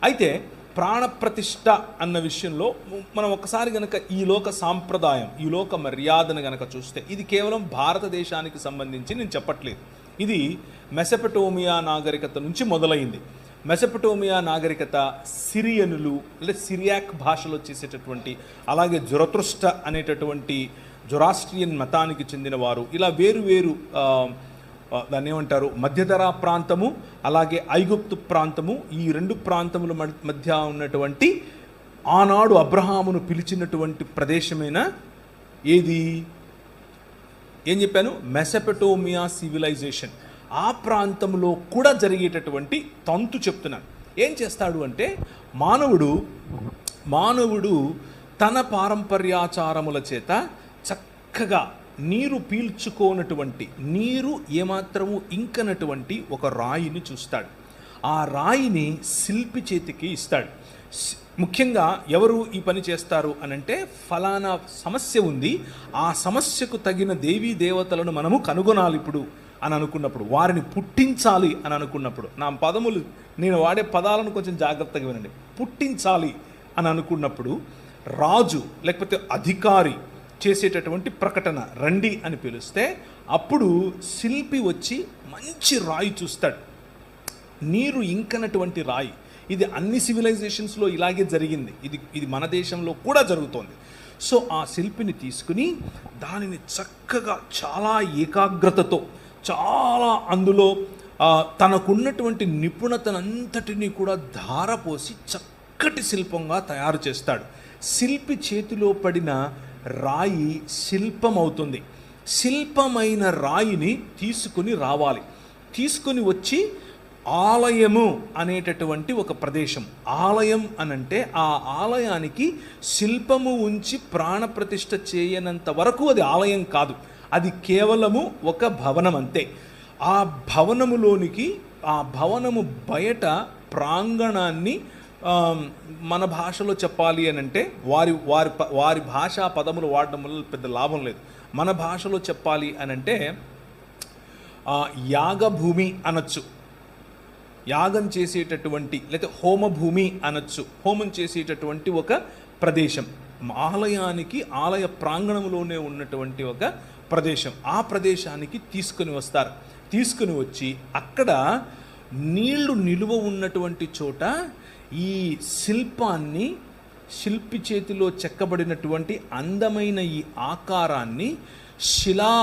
అయితే ప్రాణప్రతిష్ఠ అన్న విషయంలో మనం ఒకసారి గనక ఈ లోక సాంప్రదాయం, ఈ లోక మర్యాదను గనక చూస్తే, ఇది కేవలం భారతదేశానికి సంబంధించి నేను చెప్పట్లేదు. ఇది మెసపటోమియా నాగరికత నుంచి మొదలైంది. మెసపటోమియా నాగరికత సిరియనులు లేదా సిరియాక్ భాషలో చేసేటటువంటి, అలాగే జొరతృష్ట అనేటటువంటి జొరాస్ట్రియన్ మతానికి చెందినవారు, ఇలా వేరు దాన్ని ఏమంటారు, మధ్యధరా ప్రాంతము అలాగే ఐగుప్తు ప్రాంతము, ఈ రెండు ప్రాంతముల మధ్య ఉన్నటువంటి ఆనాడు అబ్రహామును పిలిచినటువంటి ప్రదేశమైన ఏది, ఏం చెప్పాను, మెసపటోమియా సివిలైజేషన్. ఆ ప్రాంతంలో కూడా జరిగేటటువంటి తంతు చెప్తున్నాను. ఏం చేస్తాడు అంటే మానవుడు తన పారంపర్యాచారముల చేత చక్కగా నీరు పీల్చుకోనటువంటి, నీరు ఏమాత్రము ఇంకనటువంటి ఒక రాయిని చూస్తాడు. ఆ రాయిని శిల్పి చేతికి ఇస్తాడు. ముఖ్యంగా ఎవరు ఈ పని చేస్తారు అనంటే, ఫలానా సమస్య ఉంది, ఆ సమస్యకు తగిన దేవీ దేవతలను మనము కనుగొనాలి ఇప్పుడు అని అనుకున్నప్పుడు, వారిని పుట్టించాలి అని అనుకున్నప్పుడు, నా పదములు నేను వాడే పదాలను కొంచెం జాగ్రత్తగా వినండి, పుట్టించాలి అని అనుకున్నప్పుడు రాజు లేకపోతే అధికారి చేసేటటువంటి ప్రకటన, రండి అని పిలిస్తే అప్పుడు శిల్పి వచ్చి మంచి రాయి చూస్తాడు, నీరు ఇంకనటువంటి రాయి. ఇది అన్ని సివిలైజేషన్స్లో ఇలాగే జరిగింది, ఇది మన దేశంలో కూడా జరుగుతోంది. సో ఆ శిల్పిని తీసుకుని దానిని చక్కగా చాలా ఏకాగ్రతతో, చాలా అందులో తనకున్నటువంటి నిపుణతనంతటినీ కూడా ధారపోసి చక్కటి శిల్పంగా తయారు చేస్తాడు. శిల్పి చేతిలో పడిన రాయి శిల్పం అవుతుంది. శిల్పమైన రాయిని తీసుకుని రావాలి. తీసుకుని వచ్చి ఆలయము అనేటటువంటి ఒక ప్రదేశం, ఆలయం అనంటే ఆ ఆలయానికి శిల్పము ఉంచి ప్రాణప్రతిష్ఠ చేయనంత వరకు అది ఆలయం కాదు, అది కేవలము ఒక భవనం అంతే. ఆ భవనములోనికి, ఆ భవనము బయట ప్రాంగణాన్ని మన భాషలో చెప్పాలి అని అంటే, వారి భాషా పదములు వాడడం వల్ల పెద్ద లాభం లేదు. మన భాషలో చెప్పాలి అని అంటే యాగభూమి అనొచ్చు, యాగం చేసేటటువంటి, లేకపోతే హోమభూమి అనొచ్చు, హోమం చేసేటటువంటి ఒక ప్రదేశం. ఆలయానికి ఆలయ ప్రాంగణంలోనే ఉన్నటువంటి ఒక ప్రదేశం. ఆ ప్రదేశానికి తీసుకుని వస్తారు. తీసుకుని వచ్చి అక్కడ నీళ్లు నిలువ ఉన్నటువంటి చోట ఈ శిల్పాన్ని, శిల్పి చేతిలో చెక్కబడినటువంటి అందమైన ఈ ఆకారాన్ని శిలా